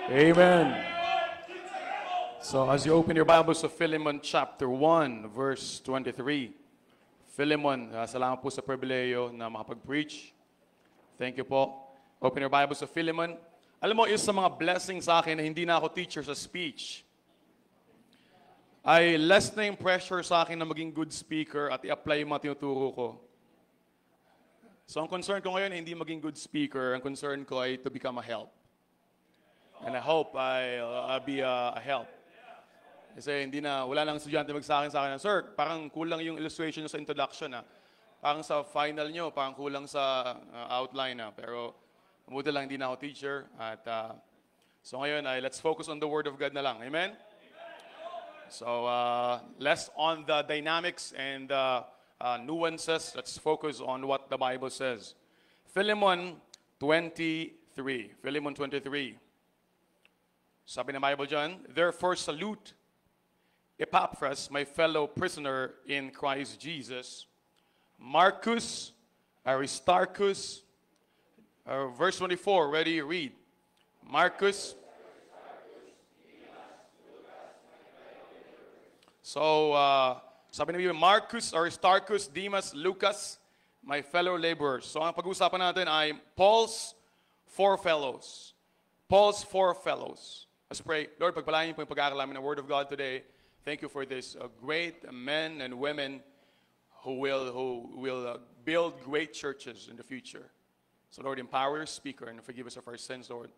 Amen. So as you open your Bibles to Philemon chapter 1, verse 23. Philemon, salamat po sa pribileyo na makapag-preach. Thank you po. Open your Bibles to Philemon. Alam mo, isa sa mga blessings sa akin na hindi na ako teacher sa speech, ay less na yung pressure sa akin na maging good speaker at i-apply yung mga tinuturo ko. So ang concern ko ngayon, hindi maging good speaker. Ang concern ko ay to become a help. And I hope I'll be a help. Kasi wala nang estudyante sa akin na, Sir, parang kulang yung illustration nyo sa introduction. Parang sa final nyo, parang kulang sa outline. Pero mabuti lang, hindi na ako teacher. At so ngayon, let's focus on the Word of God na lang. Amen? So less on the dynamics and nuances. Let's focus on what the Bible says. Philemon 23. Philemon 23. Sabi ng Bible dyan, therefore salute Epaphras, my fellow prisoner in Christ Jesus, Marcus, Aristarchus, verse 24, ready, read. Marcus. So, sabi ng Bible, Marcus, Aristarchus, Demas, Lucas, my fellow laborers. So, ang pag-uusapan natin ay Paul's four fellows. Paul's four fellows. Let's pray. Lord, pagpalain niyo po yung pag-aaral namin ng Word of God today. Thank you for this great men and women who will build great churches in the future. So Lord, empower your speaker and forgive us of our sins, Lord.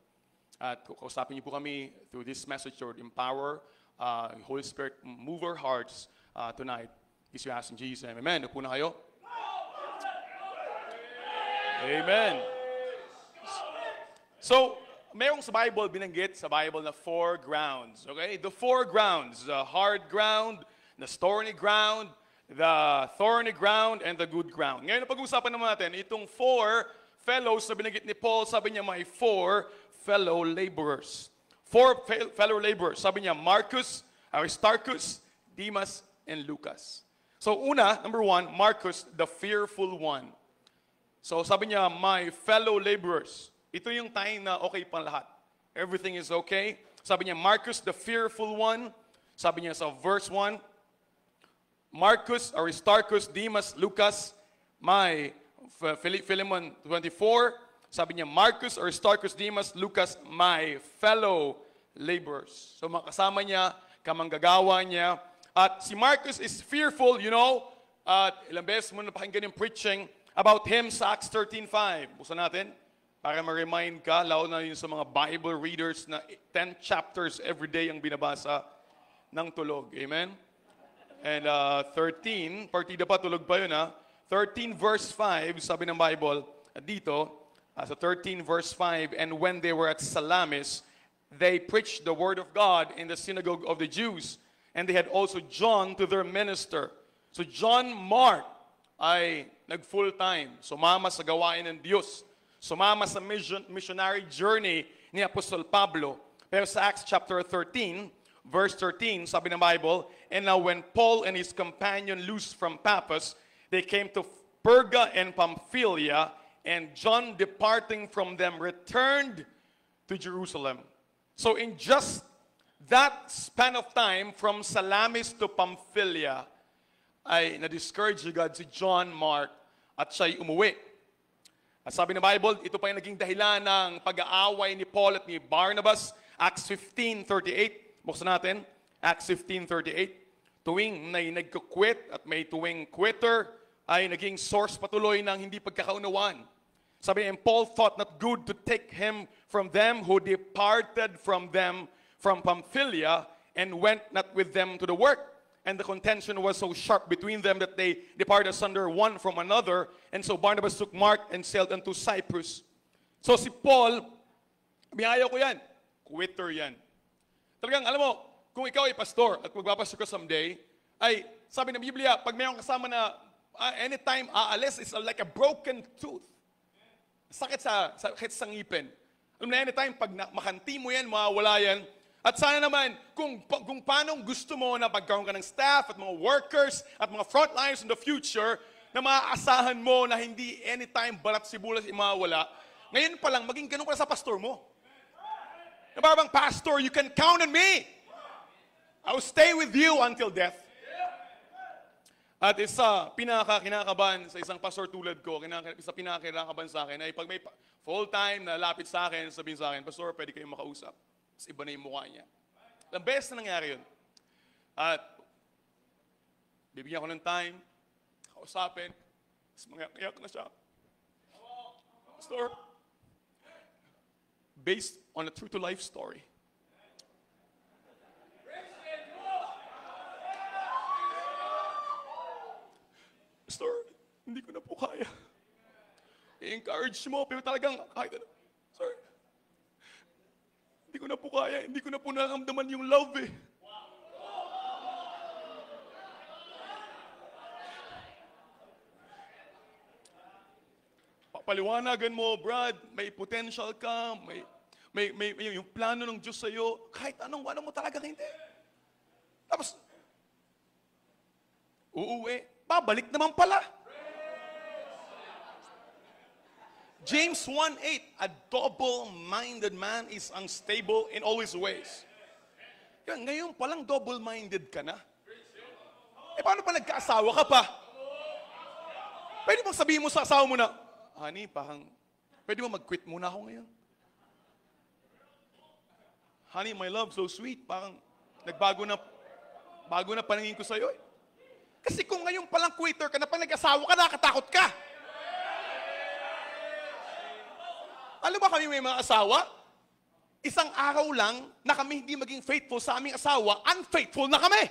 At kausapin niyo po kami through this message, Lord. Empower, Holy Spirit, move our hearts tonight. This we ask in Jesus' name. Amen. Upo na kayo. Amen. So, mayroong sa Bible, binanggit sa Bible na four grounds. Okay? The four grounds. The hard ground, the stony ground, the thorny ground, and the good ground. Ngayon, pag-usapan naman natin, itong four fellows na binanggit ni Paul, sabi niya may four fellow laborers. Four fellow laborers. Sabi niya, Marcus, Aristarchus, Demas, and Lucas. So una, number one, Marcus, the fearful one. So sabi niya, my fellow laborers. Ito yung time na okay pang lahat. Everything is okay. Sabi niya, Marcus, the fearful one. Sabi niya sa verse 1, Marcus, Aristarchus, Demas, Lucas, my Philemon 24. Sabi niya, Marcus, Aristarchus, Demas, Lucas, my fellow laborers. So makasama niya, kamanggagawa niya. At si Marcus is fearful, you know. At ilang beses mo napakinggan yung preaching about him sa Acts 13:5. Buksan natin. Para ma-remind ka, lalo na yun sa mga Bible readers na 10 chapters every day ang binabasa ng tulog. Amen? And 13, partida pa, tulog pa yun 13 verse 5, sabi ng Bible, dito, sa 13 verse 5, and when they were at Salamis, they preached the word of God in the synagogue of the Jews. And they had also John to their minister. So John Mark ay nag-full time, sumama sa gawain ng Diyos. Sumama sa missionary journey ni Apostol Pablo. Pero sa Acts chapter 13, verse 13, sabi ng Bible, and now when Paul and his companion loosed from Paphos, they came to Perga and Pamphylia, and John departing from them returned to Jerusalem. So in just that span of time, from Salamis to Pamphylia, ay na-discourage God si John Mark at siya'y umuwi. At sabi ng Bible, ito pa yung naging dahilan ng pag-aaway ni Paul at ni Barnabas. Acts 15:38. Buksan natin. Acts 15:38. Tuwing nagkukwit at may tuwing quitter, ay naging source patuloy ng hindi pagkakaunawan. Sabi, and Paul thought not good to take him from them who departed from them from Pamphylia and went not with them to the work. And the contention was so sharp between them that they departed asunder one from another. And so Barnabas took Mark and sailed unto Cyprus. So si Paul, ayaw ko yan. Quitter yan. Talagang, alam mo, kung ikaw ay pastor at magpapastor ka someday, ay sabi ng Biblia, pag mayroong kasama na anytime aalis, it's like a broken tooth. Sakit sa ngipin. Alam na anytime, pag makanti mo yan, mawawala yan. At sana naman, kung paano gusto mo na pagkaroon ka ng staff at mga workers at mga frontliners in the future, na maaasahan mo na hindi anytime balat sibulas imawala, ngayon pa lang, maging ganun ka sa pastor mo. Na parang, Pastor, you can count on me. I will stay with you until death. At isa, kinakabahan sa isang pastor tulad ko, isa pinakakinakabahan sa akin, ay pag may full-time na lapit sa akin, sabihin sa akin, Pastor, pwede kayong makausap. Tapos iba na yung mukha niya. Ang best na nangyari yun. At bibigyan ko ng time, kausapin, tapos mangyayak na siya. Pastor, based on a true-to-life story, Pastor, hindi ko na po kaya. I-encourage mo, pero talagang kahit ano. Sir, hindi ko na po kaya. Hindi ko na po nararamdaman yung love eh. Papaliwanagan mo, Brad, may potential ka, may yung plano ng Diyos sa'yo, kahit anong mo talagang hindi. Tapos, uuwi, babalik naman pala. James 1:8, a double-minded man is unstable in all his ways. Yan, ngayon palang double-minded ka na. Eh paano pa nagkaasawa ka pa? Pwede bang sabihin mo sa asawa mo na, honey, parang, pwede mo mag-quit muna ako ngayon? Honey, my love, so sweet, parang bago na paningin ko sa'yo eh. Kasi kung ngayon palang quitter ka na, pag nag-asawa ka, nakakatakot ka. Alam ba kami may mga asawa? Isang araw lang na kami hindi maging faithful sa aming asawa, unfaithful na kami.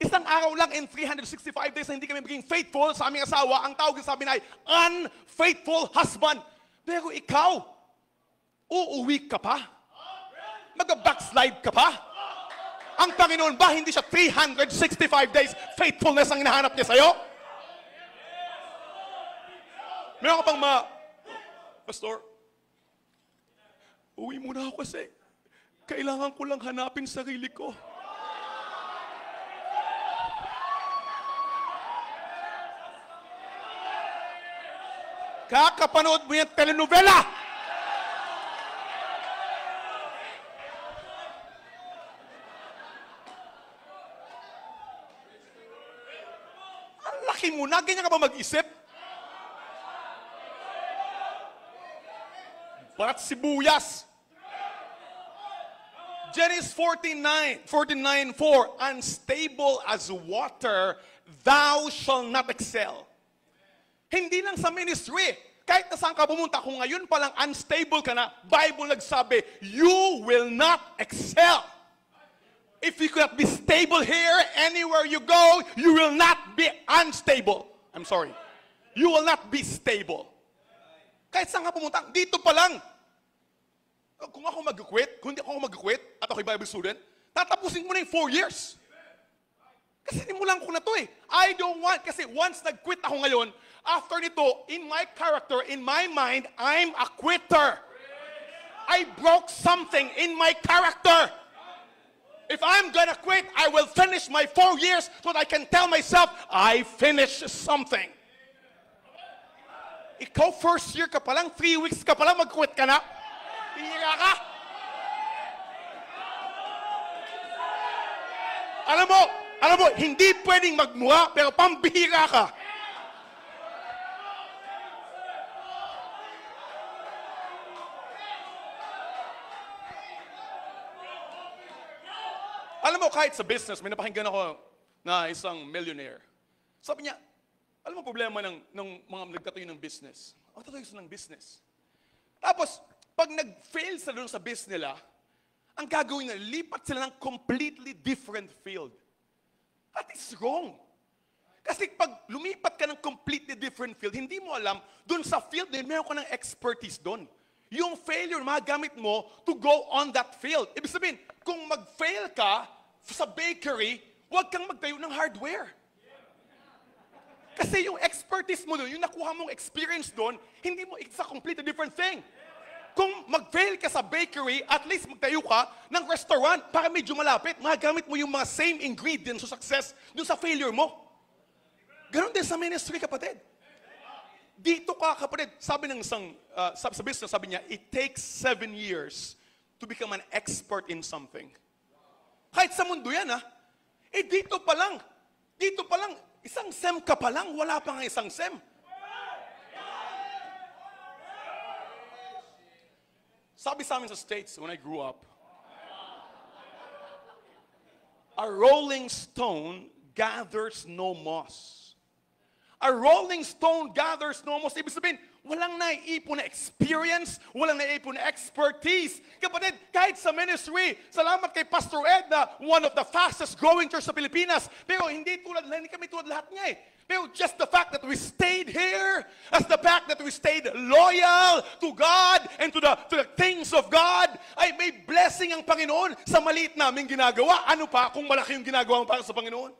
Isang araw lang in 365 days na hindi kami maging faithful sa aming asawa, ang tawag sa amin ay unfaithful husband. Pero ikaw, uuwi ka pa? Mag-backslide ka pa? Ang Panginoon ba, hindi siya 365 days faithfulness ang hinahanap niya sa'yo? Meron ka pang Pastor, uwi muna ako kasi kailangan ko lang hanapin sarili ko. Kakapanood mo yung telenovela! Ang laki mo na, ganyan ka ba mag-isip? Ba't sibuyas? Genesis 14:9, 4, unstable as water, thou shall not excel. Hindi lang sa ministry. Kahit na saan ka pumunta, kung ngayon palang unstable ka na, Bible nagsabi, you will not excel. If you cannot be stable here, anywhere you go, you will not be unstable. I'm sorry. You will not be stable. Kahit saan ka pumunta, dito pa lang. Kung ako mag-quit, kung hindi ako mag-quit, at ako'y Bible student, tatapusin mo na yung 4 years. Kasi nimulan ko na to eh. I don't want, kasi once nag-quit ako ngayon, after nito, in my character, in my mind, I'm a quitter. I broke something in my character. If I'm gonna quit, I will finish my 4 years so that I can tell myself, I finished something. Ikaw, first year ka pa lang, 3 weeks ka pa lang, mag-quit ka na. Bihira ka. Alam mo, hindi pwedeng magmura, pero pambihira ka. Alam mo, kahit sa business, may napakinggan ako na isang millionaire. Sabi niya, alam mo problema ng mga nagtatayo ng business? Ang tatayo sila ng business. Tapos, pag nag-fail sila doon sa business nila, ang gagawin nila, lipat sila ng completely different field. That is wrong. Kasi pag lumipat ka ng completely different field, hindi mo alam, doon sa field na yun, meron ka ng expertise doon. Yung failure, magagamit mo to go on that field. Ibig sabihin, kung mag-fail ka sa bakery, huwag kang magtayo ng hardware. Kasi yung expertise mo doon, yung nakuha mong experience doon, hindi mo, it's a completely different thing. Kung mag-fail ka sa bakery, at least magtayo ka ng restaurant para medyo malapit. Magagamit mo yung mga same ingredients sa success doon sa failure mo. Ganon din sa ministry, kapatid. Dito ka, kapatid, sabi ng isang, sa business, sabi niya, it takes 7 years to become an expert in something. Kahit sa mundo yan, dito pa lang, isang SEM ka pa lang, wala pa nga isang SEM. Sabi sa amin sa States, when I grew up, a rolling stone gathers no moss. A rolling stone gathers no moss. Ibig sabihin, walang naiipon na experience, walang naiipon na expertise. Kapatid, kahit sa ministry, salamat kay Pastor Ed na one of the fastest growing church sa Pilipinas. Pero hindi kami tulad lahat niya Pero just the fact that we stayed here, as the fact that we stayed loyal to God and to the things of God, ay may blessing ang Panginoon sa maliit naming ginagawa. Ano pa kung malaki yung ginagawa mo para sa Panginoon?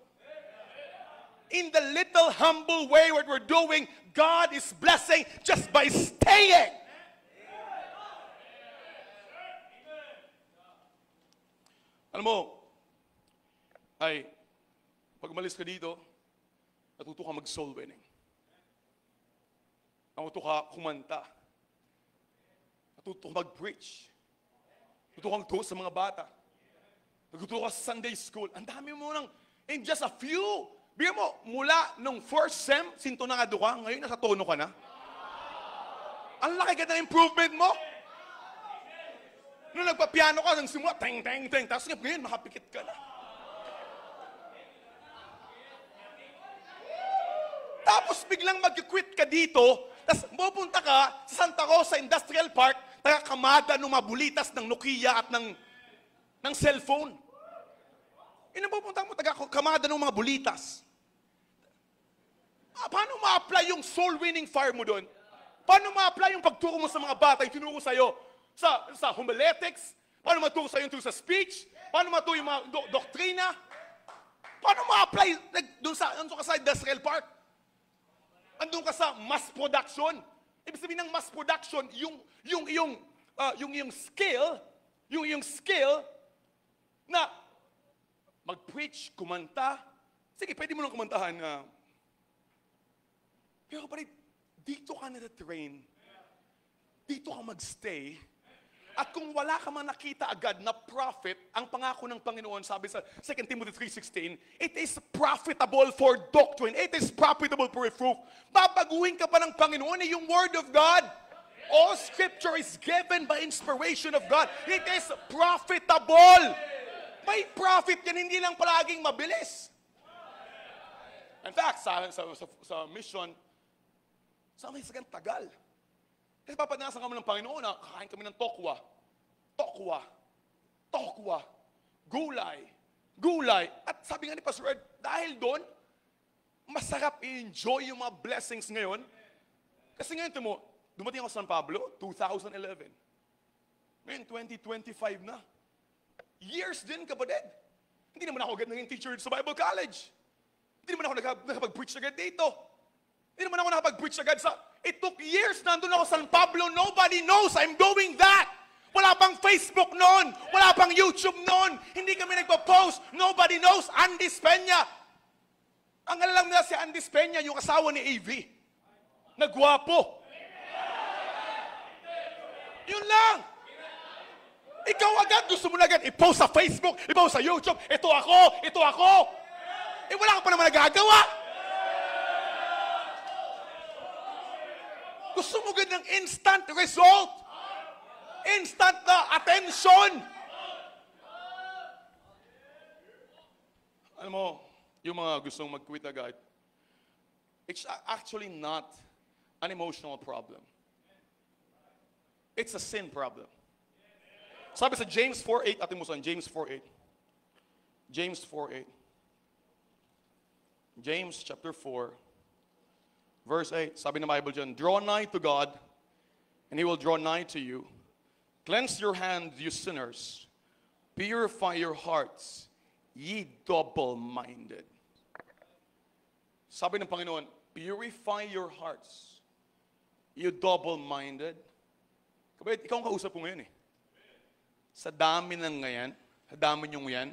In the little humble way what we're doing, God is blessing just by staying. Alam mo, ay, pag umalis ka dito, natuto ka mag-soul winning. Natuto ka kumanta. Natuto ka mag-preach. Natuto kang tuwa sa mga bata. Natuto ka sa Sunday school. Ang dami mo nang, in just a few. Bigyan mo, mula nung first SEM, sintonado ka, ngayon nasa tono ka na. Ang laki ka ng improvement mo. Nung nagpa-piano ka, nang simula, teng, teng, teng. Tapos ngayon, makapikit ka na. Tapos biglang mag-quit ka dito, tapos pupunta ka sa Santa Rosa Industrial Park, taga-kamada ng mabulitas ng Nokia at ng cellphone. Pupunta mo, taga-kamada ng mga bulitas. Paano ma-apply yung soul-winning fire mo doon? Paano ma-apply yung pagturo mo sa mga bata, yung tinuro sa'yo sa homiletics? Paano maturo sa'yo yung sa speech? Paano maturo yung mga doktrina? Paano ma-apply doon ka sa industrial park? Andun ka sa mass production. Ibig sabihin ng mass production, yung skill na mag-preach, kumanta. Sige, pwede mo nang kumantahan. Pero kapatid, dito ka na-train. Dito ka mag-stay. At kung wala ka man nakita agad na profit, ang pangako ng Panginoon, sabi sa 2 Timothy 3:16, it is profitable for doctrine. It is profitable for reproof. Babaguhin ka pa ng Panginoon yung Word of God. All Scripture is given by inspiration of God. It is profitable. May profit yan, hindi lang palaging mabilis. In fact, sa mission, sa may sagang tagal. Kasi papanasan kami ng Panginoon na kakain kami ng tokwa, gulay. At sabi nga ni Pastor Ed, dahil doon, masarap i-enjoy yung mga blessings ngayon. Kasi ngayon, dumating ako sa San Pablo, 2011. Ngayon, 2025 na. Years din, kapatid. Hindi naman ako agad naging teacher sa Bible College. Hindi naman ako nakapag-preach agad dito. Hindi naman ako nakapag-preach agad It took years. Nandun ako sa San Pablo. Nobody knows I'm doing that. Wala pang Facebook noon. Wala pang YouTube noon. Hindi kami nagpo-post. Nobody knows. Andy Peña. Ang alam nila si Andy Peña, yung asawa ni AV. Nagwapo. Yun lang. Ikaw agad, gusto mo na agad i-post sa Facebook, i-post sa YouTube. Ito ako. Wala ka pa naman nagagawa. Gusto mo agad ng instant result. Instant na attention. Alam mo, yung mga gustong mag-quit agad, it's actually not an emotional problem. It's a sin problem. Sabi sa James 4:8, ating musan, James 4:8. James 4:8. James chapter 4, verse 8. Sabi ng Bible dyan, draw nigh to God, and He will draw nigh to you. Cleanse your hands, you sinners. Purify your hearts, ye double-minded. Sabi ng Panginoon, purify your hearts, you double-minded. Kapatid, ikaw ang kausap ko ngayon Sa dami ng ngayon, sa dami niyong yan,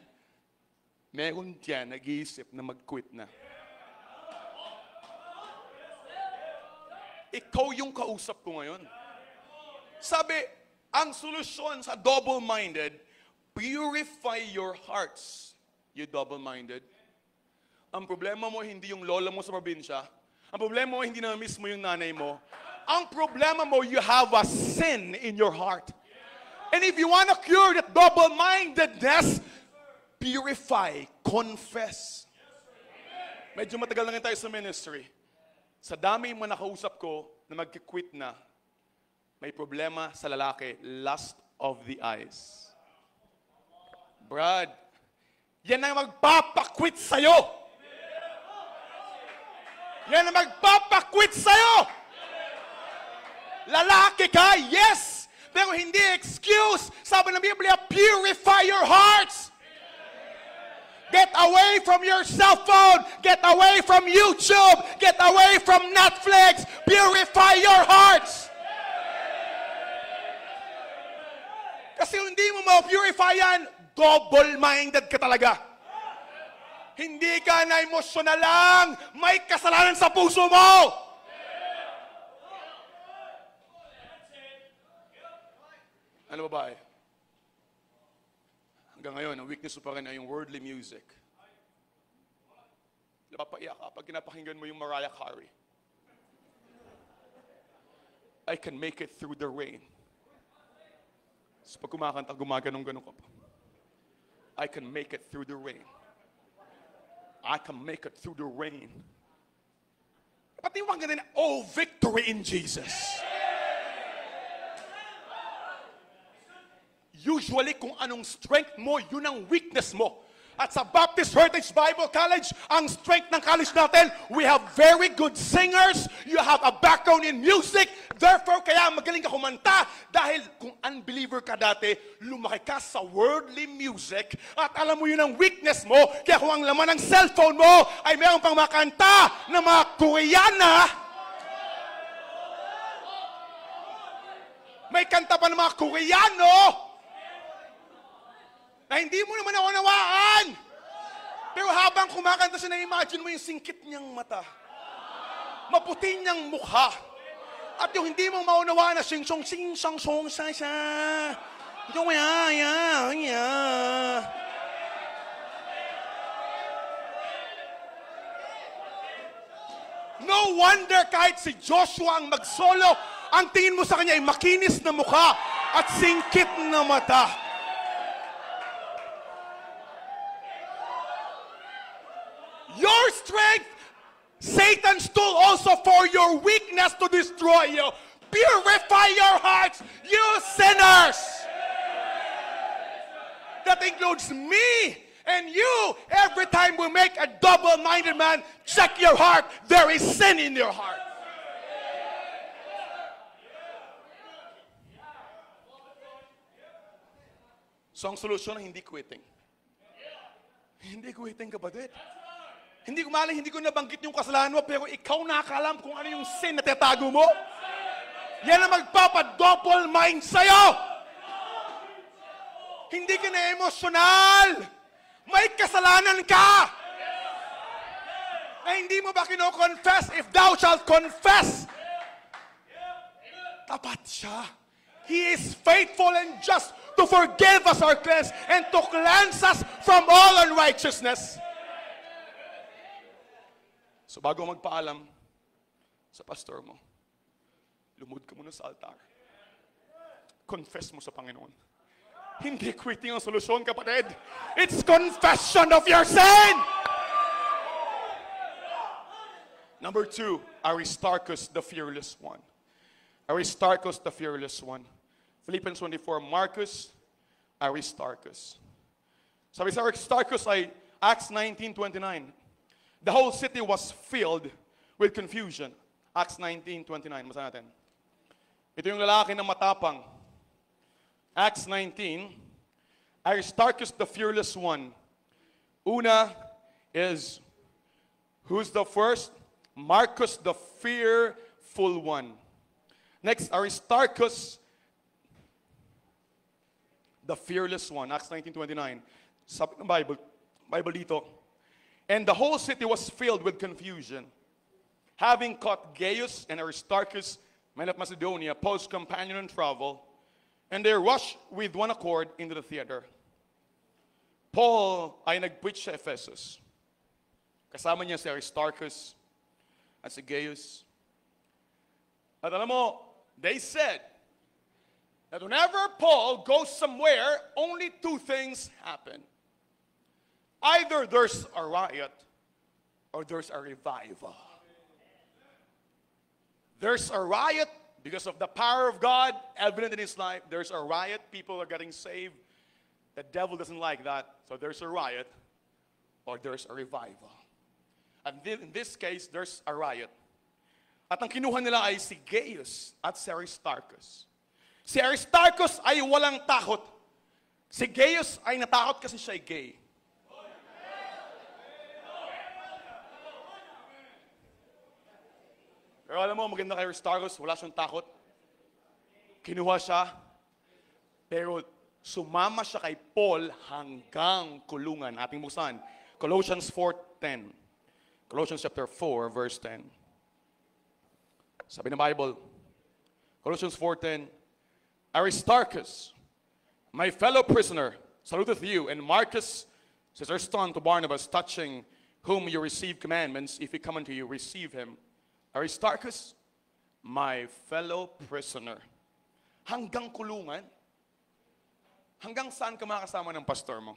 meron dyan nag-iisip na mag-quit na. Ikaw yung kausap ko ngayon. Sabi, Ang solusyon sa double-minded, purify your hearts. You double-minded. Ang problema mo hindi yung lola mo sa probinsya. Ang problema mo hindi na miss mo yung nanay mo. Ang problema mo, you have a sin in your heart. And if you want to cure that double-mindedness, purify, confess. Medyo matagal na tayo sa ministry. Sa dami yung mga nakausap ko na mag-quit na, may problema sa lalaki, lust of the eyes. Brad, yan ang magpapakwit sa'yo. Yan ang magpapakwit sa'yo. Lalaki ka, yes. Pero hindi excuse. Sabi ng Biblia, purify your hearts. Get away from your cell phone. Get away from YouTube. Get away from Netflix. Purify your hearts. Kasi hindi mo ma-purify yan, double-minded ka talaga. Hindi ka na emosyonal lang. May kasalanan sa puso mo. Ano babae? Hanggang ngayon, ang weakness mo pa rin ay yung worldly music. Napapaiyak ka pag kinapakinggan mo yung Mariah Carey. I can make it through the rain. So pag kumakanta, gumaganong-ganong ka pa. I can make it through the rain. I can make it through the rain. Pati yung mga ganun, oh, victory in Jesus. Usually, kung anong strength mo, yun ang weakness mo. At sa Baptist Heritage Bible College, ang strength ng college natin, we have very good singers, you have a background in music, therefore, kaya magaling ka kumanta, dahil kung unbeliever ka dati, lumaki ka sa worldly music, at alam mo yun ang weakness mo, kaya kung ang laman ng cellphone mo, ay mayroon pang makanta na mga Koreana, may kanta pa ng mga Koreano, na hindi mo naman naunawaan. Pero habang kumakanta siya, na-imagine mo yung singkit niyang mata. Maputi niyang mukha. At yung hindi mo maunawaan na sing-song, sing-song-song sa. Ito ya. No wonder kahit si Joshua ang mag-solo, ang tingin mo sa kanya ay makinis na mukha at singkit na mata. Your strength, Satan's tool also for your weakness to destroy you. Purify your hearts, you sinners. That includes me and you. Every time we make a double-minded man, check your heart. There is sin in your heart. So ang solusyon ay hindi quitting. Hindi quitting, kapatid. Hindi ko nabanggit yung kasalanan mo, pero ikaw nakakalam kung ano yung sin na tatago mo. Yan ang magpapa-double mind sa'yo. Hindi ka na emosyonal. May kasalanan ka. Na hindi mo ba kino-confess? If thou shalt confess, tapat siya. He is faithful and just to forgive us our sins and to cleanse us from all unrighteousness. So bago magpaalam sa pastor mo, lumod ka muna sa altar. Confess mo sa Panginoon. Hindi quitting ang solusyon, kapatid. It's confession of your sin! Number 2, Aristarchus the fearless one. Aristarchus the fearless one. Philippians 24, Marcus, Aristarchus. Sabi sa Aristarchus ay Acts 19:29. The whole city was filled with confusion. Acts 19:29. Basa natin. Ito yung lalaki na matapang. Acts 19. Aristarchus the fearless one. Una is, who's the first? Marcus the fearful one. Next, Aristarchus the fearless one. Acts 19:29. Sabi ng Bible dito. And the whole city was filled with confusion. Having caught Gaius and Aristarchus, men of Macedonia, Paul's companion in travel, And they rushed with one accord into the theater. Paul ay nag-preach sa Ephesus. Kasama niya si Aristarchus at si Gaius. At alam mo, they said that whenever Paul goes somewhere, only two things happen. Either there's a riot or there's a revival. There's a riot because of the power of God evident in his life. There's a riot, people are getting saved. The devil doesn't like that, so there's a riot or there's a revival. And in this case, there's a riot. At ang kinuha nila ay si Gaius at si Aristarchus. Si Aristarchus ay walang takot. Si Gaius ay natakot kasi siya ay gay. Pero alam mo, maganda kay Aristarchus, wala siyang takot. Kinuha siya, pero sumama siya kay Paul hanggang kulungan. Ating buksan, Colossians 4:10. Colossians chapter 4, verse 10. Sabi ng Bible, Colossians 4:10, Aristarchus, my fellow prisoner, saluteth you, and Marcus, sister son to Barnabas, touching whom you receive commandments. If he come unto you, receive him. Aristarchus, my fellow prisoner. Hanggang kulungan? Hanggang saan ka makasama ng pastor mo?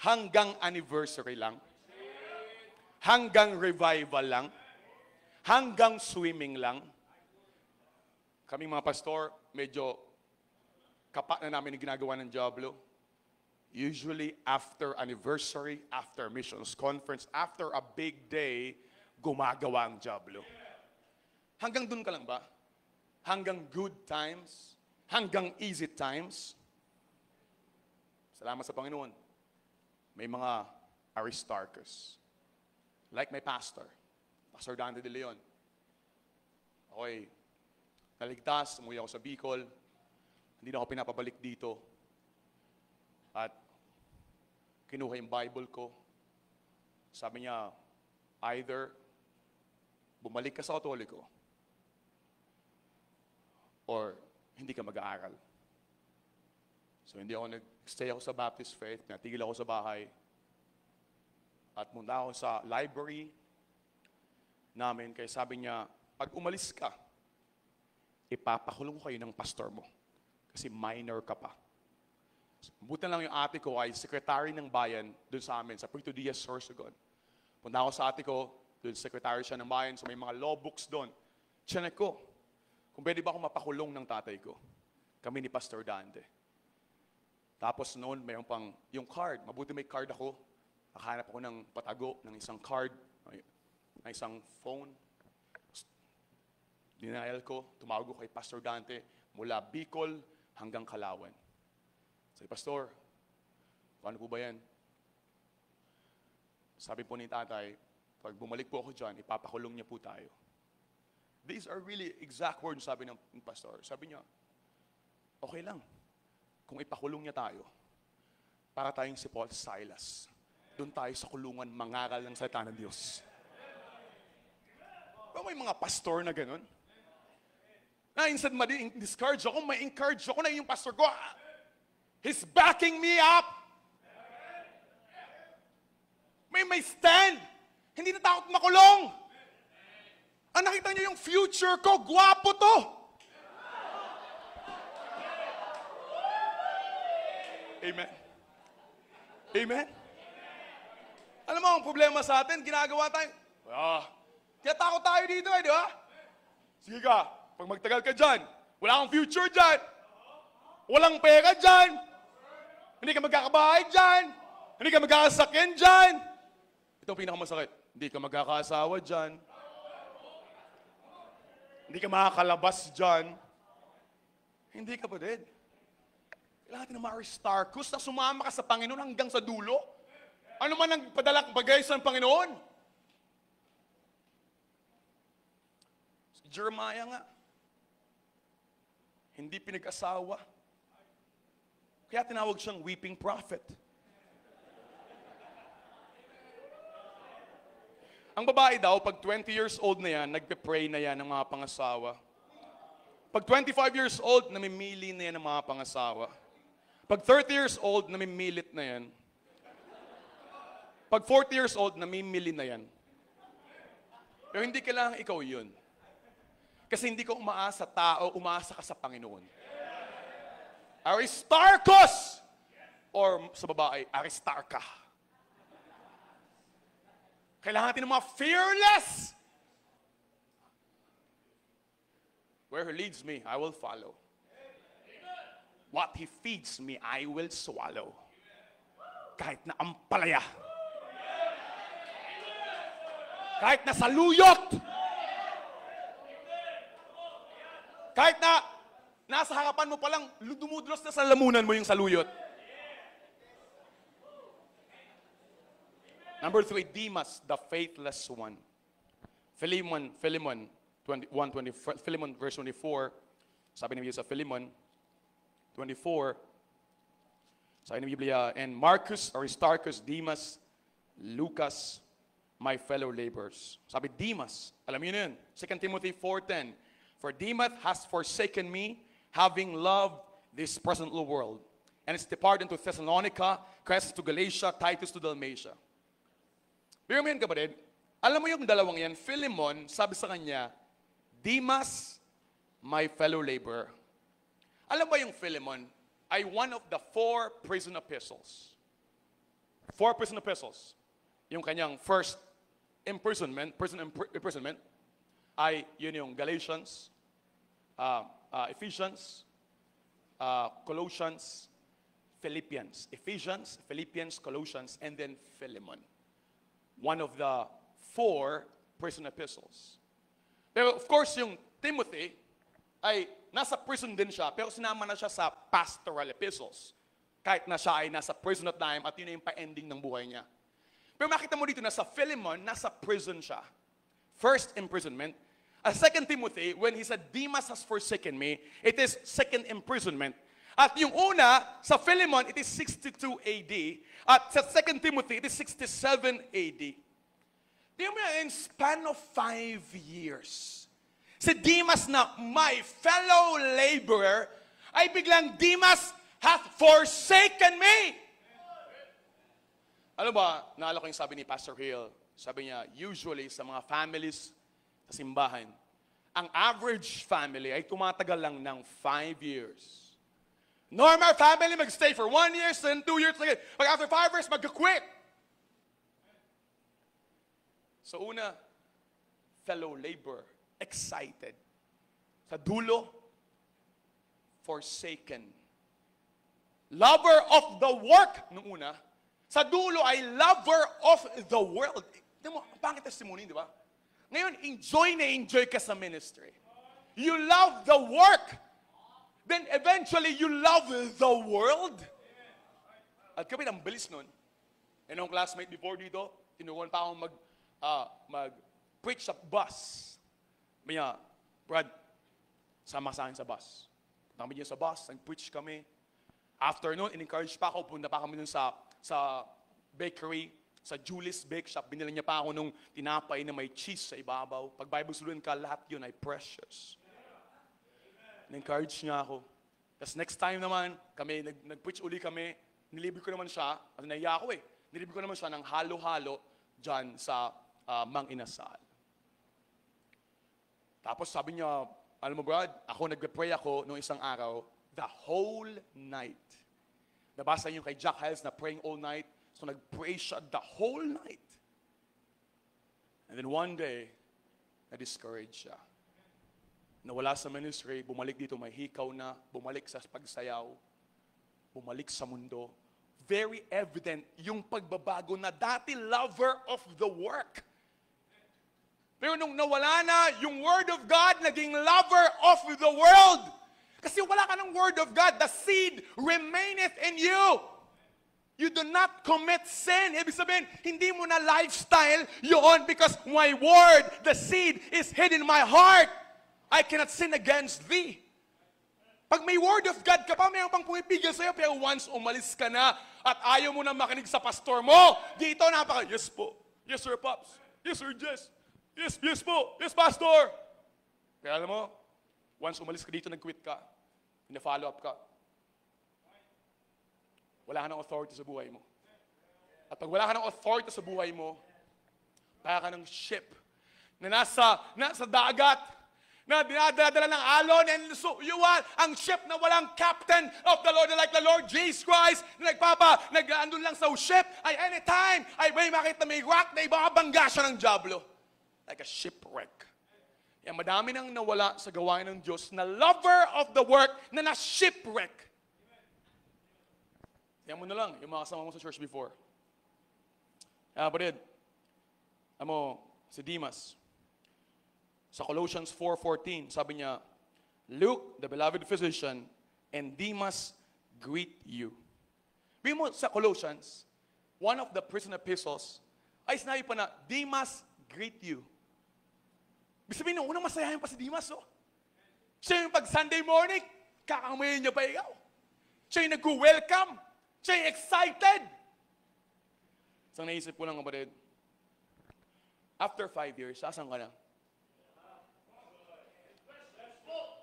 Hanggang anniversary lang? Hanggang revival lang? Hanggang swimming lang? Kaming mga pastor, medyo kapat na namin yung ginagawa ng Diablo. Usually after anniversary, after missions conference, after a big day, gumagawa ang Diablo. Hanggang dun ka lang ba? Hanggang good times? Hanggang easy times? Salamat sa Panginoon. May mga Aristarchus. Like my pastor, Pastor Dante de Leon. Okay, naligtas, umuwi ako sa Bicol. Hindi na ako pinapabalik dito. At kinuha yung Bible ko. Sabi niya, either bumalik ka sa Katoliko or hindi ka mag-aaral. So hindi ako nag-stay ako sa Baptist faith, natigil ako sa bahay. At munta ako sa library namin, kaya sabi niya, pag umalis ka, ipapakulong kayo ng pastor mo. Kasi minor ka pa. Buti lang yung ate ko ay secretary ng bayan doon sa amin, sa Puerto Diaz, Sorsogon. Punta ako sa ate ko, doon secretary siya ng bayan, so may mga law books doon. Chinek ko, kung pwede ba ako mapakulong ng tatay ko. Kami ni Pastor Dante. Tapos noon, mayroon pang yung card. Mabuti may card ako. Nakahanap ako ng patago, ng isang card, ng isang phone. Denial ko, tumawag ko kay Pastor Dante mula Bicol hanggang Kalawan. Sabi, Pastor, paano po ba yan? Sabi po ni tatay, pag bumalik po ako dyan, ipapakulong niya po tayo. These are really exact words, sabi ng pastor. Sabi niya, okay lang. Kung ipakulong niya tayo, para tayong si Paul Silas. Doon tayo sa kulungan, mangaral ng salita ng Diyos. Ba may mga pastor na ganun? Na instead ma-discourage ako, may encourage ako na yung pastor ko. He's backing me up. May stand. Hindi na takot makulong. Ang nakita niyo yung future ko, gwapo to. Amen. Amen. Alam mo, ang problema sa atin, ginagawa tayo. Kaya takot tayo dito di ba? Sige ka, pag magtagal ka dyan, wala kang future dyan. Walang pera dyan. Hindi ka magkakabahay dyan. Hindi ka magkakasakyan dyan. Ito ang pinakamasakit. Hindi ka magkakasawa dyan. Hindi ka makakalabas dyan. Hindi ka pa din. Kailangan natin ng mga Aristarchus na sumama ka sa Panginoon hanggang sa dulo. Ano man ang padala bagay sa Panginoon? Si Jeremiah nga, hindi pinag-asawa. Kaya tinawag siyang weeping prophet. Ang babae daw, pag 20 years old na yan, nagpe-pray na yan ng mga pangasawa. Pag 25 years old, namimili na yan ng mga pangasawa. Pag 30 years old, namimilit na yan. Pag 40 years old, namimili na yan. Pero hindi kailangan ikaw yun. Kasi hindi ka umaasa sa tao, umaasa ka sa Panginoon. Aristarchus! Or sa babae, Aristarca. Kailangan natin ng mga fearless. Where He leads me, I will follow. What He feeds me, I will swallow. Kahit na ampalaya. Kahit na saluyot. Kahit na nasa harapan mo palang dumudulos na sa lamunan mo yung saluyot. Number 3, Demas, the faithless one. Philemon verse 24, sabi ng Biblia sa Philemon 24, sabi ng Biblia, and Marcus, Aristarchus, Demas, Lucas, my fellow laborers. Sabi Demas, alam niyo na yun, 2 Timothy 4:10, for Demas has forsaken me, having loved this present world, and is departed to Thessalonica, Crescens to Galatia, Titus to Dalmatia. Pero mo yan, kapatid, alam mo yung dalawang yan, Philemon, sabi sa kanya, Demas, my fellow laborer. Alam ba yung Philemon ay one of the 4 prison epistles. 4 prison epistles. Yung kanyang first imprisonment, imprisonment, ay yun yung Galatians, Ephesians, Colossians, Philippians. Ephesians, Philippians, Colossians, and then Philemon. One of the 4 prison epistles. Pero of course, yung Timothy ay nasa prison din siya, pero sinama na siya sa pastoral epistles. Kahit na siya ay nasa prison at time at yun na yung pa-ending ng buhay niya. Pero makita mo dito na sa Philemon, nasa prison siya. First imprisonment. At 2 Timothy, when he said, Demas has forsaken me, it is second imprisonment. At yung una, sa Philemon, it is 62 AD. At sa 2 Timothy, it is 67 AD. Tingnan mo yan, in span of 5 years, si Demas na my fellow laborer, ay biglang Demas hath forsaken me. Ano ba, naalala ko yung sabi ni Pastor Hill, sabi niya, usually sa mga families sa simbahan, ang average family ay tumatagal lang ng 5 years. Normal family, mag-stay for 1 year, then 2 years, again. Pag after 5 years, mag-quit. So una, fellow labor, excited. Sa dulo, forsaken. Lover of the work, nung una. Sa dulo ay lover of the world. Tignan mo, ang pangit testimony, di ba? Ngayon, enjoy ka sa ministry. You love the work. Then eventually, you love the world. At kami, ang bilis nun. And ang classmate before dito, tinuwan pa akong mag-preach sa bus. Maya, Brad, sama sa akin sa bus. Tama niya sa bus, nag-preach kami. After noon, in-encourage pa ako, punta pa kami nun sa bakery, sa Julie's Bake Shop. Binila niya pa ako nung tinapay na may cheese sa ibabaw. Pag Bible student ka, lahat yun ay precious. In-encourage niya ako. Tapos next time naman, kami, nag-preach uli kami, nilibre ko naman siya, at nahiya ako nilibre ko naman siya ng halo-halo dyan sa Mang Inasal. Tapos sabi niya, alam mo Brad, ako nagpe-pray ako noong isang araw, the whole night. Nabasa niyo kay Jack Hyles na praying all night, so nag-pray siya the whole night. And then one day, na-discourage siya. Nawala sa ministry, bumalik dito, may hikaw na, bumalik sa pagsayaw, bumalik sa mundo. Very evident yung pagbabago na dati lover of the work. Pero nung nawala na yung Word of God, naging lover of the world. Kasi wala ka ng Word of God, the seed remaineth in you. You do not commit sin. Ibig sabihin, hindi mo na lifestyle yun because my Word, the seed, is hid in my heart. I cannot sin against thee. Pag may Word of God ka pa, mayroon pang pumipigil sa'yo, pero once umalis ka na at ayaw mo na makinig sa pastor mo, dito yes po. Yes, Sir Pops. Yes, Sir Jess. Yes po. Yes, Pastor. Kaya alam mo, Once umalis ka dito, nag-quit ka, na-follow up ka, wala ka ng authority sa buhay mo. At pag wala ka ng authority sa buhay mo, kaya ka ng ship na nasa dagat, na dinadala ng alon and lusuyuan, ang ship na walang captain of the Lord, like the Lord Jesus Christ, na nag-andun lang sa ship, ay anytime, ay may makita may rock na ibabangga siya ng diablo. Like a shipwreck. Yan, madami nang nawala sa gawain ng Diyos na lover of the work na na-shipwreck. Yan mo na lang, yung mga kasama mo sa church before. Kapatid, si Demas, sa Colossians 4:14, sabi niya, Luke, the beloved physician, and Demas greet you. Bigyan mo sa Colossians, one of the prison epistles, ay sinabi pa na, Demas greet you. Ibig sabihin, unang masayahin pa si Demas, oh. Siya yung pag Sunday morning, kakamayin niya pa ikaw. Siya yung nag-welcome. Siya yung excited. Isang naisip ko lang, kapatid, after 5 years, asan ka na?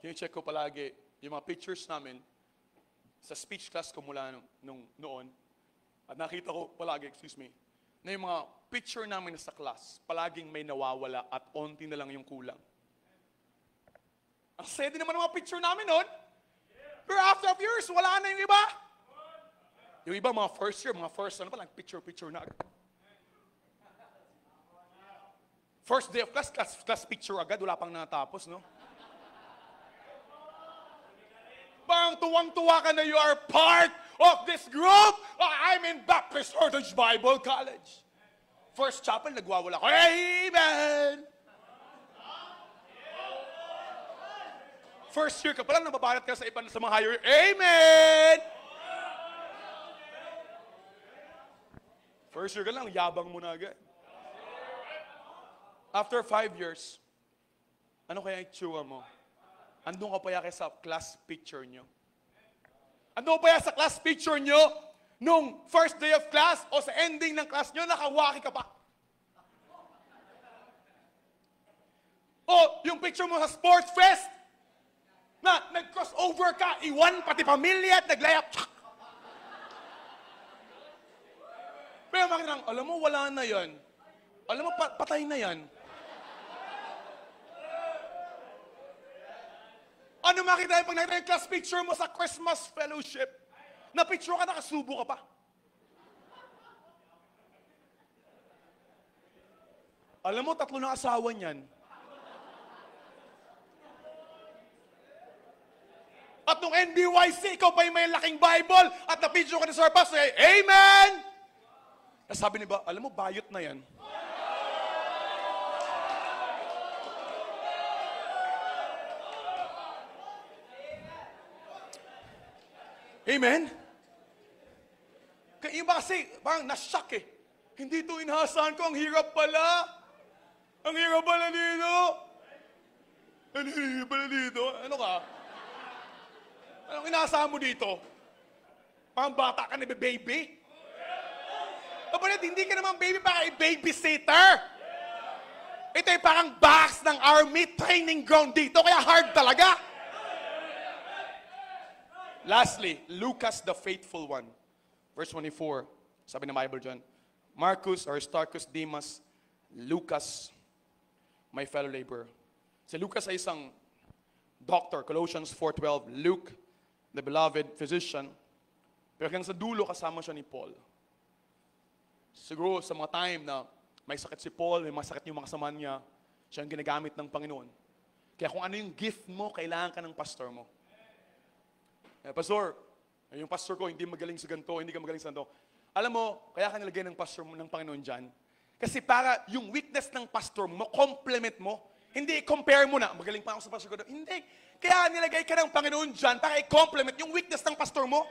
Yung check ko palagi, yung mga pictures namin, sa speech class ko mula noon, at nakita ko palagi, na yung mga picture namin sa class, palaging may nawawala at onti na lang yung kulang. Ang saya din naman ng mga picture namin noon, pero after a few years, wala na yung iba. Yung iba, mga first year, picture na agad. First day of class picture agad, wala pang natapos, no? Parang tuwang-tuwa ka na you are part of this group. I'm in Baptist Heritage Bible College. First chapel, nagwawala ko. Amen! First year ka pa lang, nababarat ka sa iba sa mga higher. Amen! First year ka lang, yabang mo na agad. After 5 years, ano kaya itsura mo? Andun ka pa kaya sa class picture nyo? Andun pa kaya sa class picture nyo nung first day of class o sa ending ng class nyo, nakawaki ka pa? O yung picture mo sa sports fest na nag-crossover ka, iwan pati pamilya at naglayap. Pero makita lang, alam mo, wala na yan. Alam mo, patay na yan. Ano makita pag nakita yung class picture mo sa Christmas fellowship? Na picture ka, nakasubo ka pa. Alam mo, 3 na asawa niyan. At nung NBYC, ikaw pa yung may laking Bible at na-picture ka ni Sir Pastor, Amen! Sabi ni ba, alam mo, bayot na yan. Amen? Kaya iba kasi, parang na-shock eh. Hindi ito inahasahan ko, ang hirap pala. Ang hirap pala dito. Ang hirap pala dito. Ano ka? Anong inahasahan mo dito? Parang bata ka na baby? Kapatid, hindi ka naman baby, para i-babysitter. Ito ay parang box ng army training ground dito, kaya hard talaga. Lastly, Lucas the faithful one. Verse 24, sabi ng Bible dyan, Marcus or Aristarchus Demas, Lucas, my fellow laborer. Si Lucas ay isang doctor, Colossians 4:12, Luke, the beloved physician. Pero hanggang sa dulo, kasama siya ni Paul. Siguro sa mga time na may sakit si Paul, may masakit yung mga kasama niya, siya ang ginagamit ng Panginoon. Kaya kung ano yung gift mo, kailangan ka ng pastor mo. Pastor, yung pastor ko hindi magaling sa ganito, hindi ka magaling sa ganito. Alam mo, kaya ka nilagay ng pastor mo ng Panginoon dyan. Kasi para yung weakness ng pastor mo, complement mo, hindi i-compare mo na, magaling pa ako sa pastor ko. Hindi. Kaya nilagay ka ng Panginoon dyan para i-complement yung weakness ng pastor mo.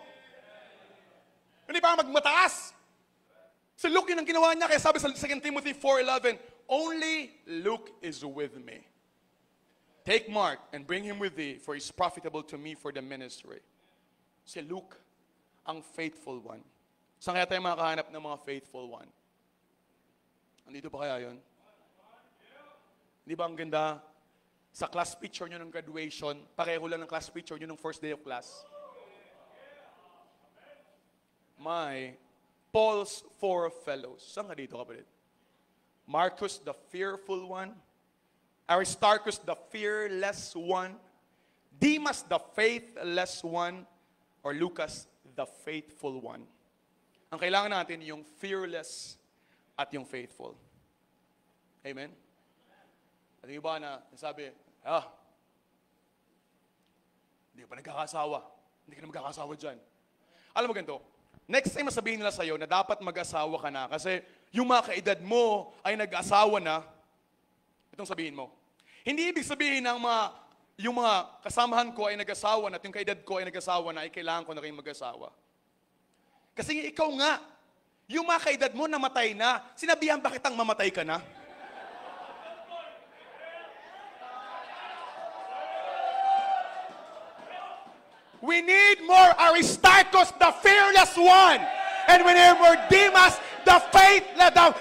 Hindi para magmataas. Si Luke yun ang ginawa niya, kaya sabi sa 2 Timothy 4:11, only Luke is with me. Take Mark and bring him with thee, for he is profitable to me for the ministry. Si Luke, ang faithful one. Saan kaya tayo makakahanap ng mga faithful one? Andito pa kaya yun? Hindi ba ang ganda? sa class picture nyo ng graduation, pareho lang ng class picture nyo ng first day of class. May Paul's four fellows. Saan ka dito, kapatid? Marcus, the fearful one. Aristarchus, the fearless one. Demas, the faithless one. Or Lucas, the faithful one. Ang kailangan natin yung fearless at yung faithful. Amen? At yung iba na sabi, hindi ka pa nagkakasawa. Hindi ka na magkakasawa dyan. Alam mo ganito, next time masabihin nila sa'yo na dapat mag-asawa ka na kasi yung mga kaedad mo ay nag-asawa na, itong sabihin mo. Hindi ibig sabihin ng yung mga kasamahan ko ay nag-asawa na at yung kaedad ko ay nag-asawa na ay kailangan ko na kayong mag-asawa. Kasi ikaw nga, yung mga kaedad mo namatay na, sinabihan ba kitang mamatay ka na? We need more Aristarchus, the fearless one. And we need more Demas, the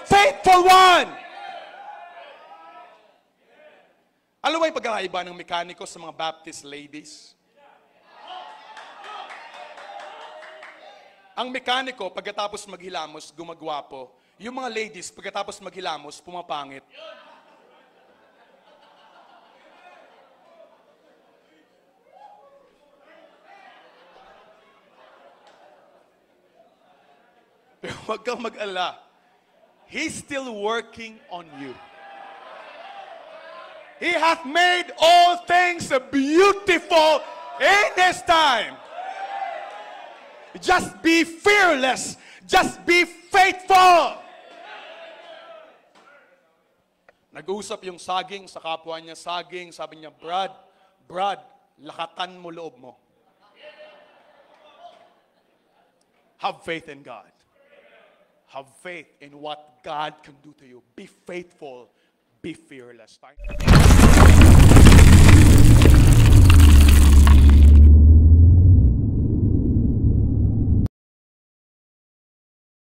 faithful one. Alam mo yung pagkakaiba ng mekaniko sa mga Baptist ladies? Ang mekaniko, pagkatapos maghilamos, gumagwapo. Yung mga ladies, pagkatapos maghilamos, pumapangit. Pero huwag kang mag-ala. He's still working on you. He hath made all things beautiful in His time. Just be fearless. Just be faithful. Nag-uusap yung saging sa kapwa niya. Saging, sabi niya, Brad, lakatan mo loob mo. Have faith in God. Have faith in what God can do to you. Be faithful. Be fearless.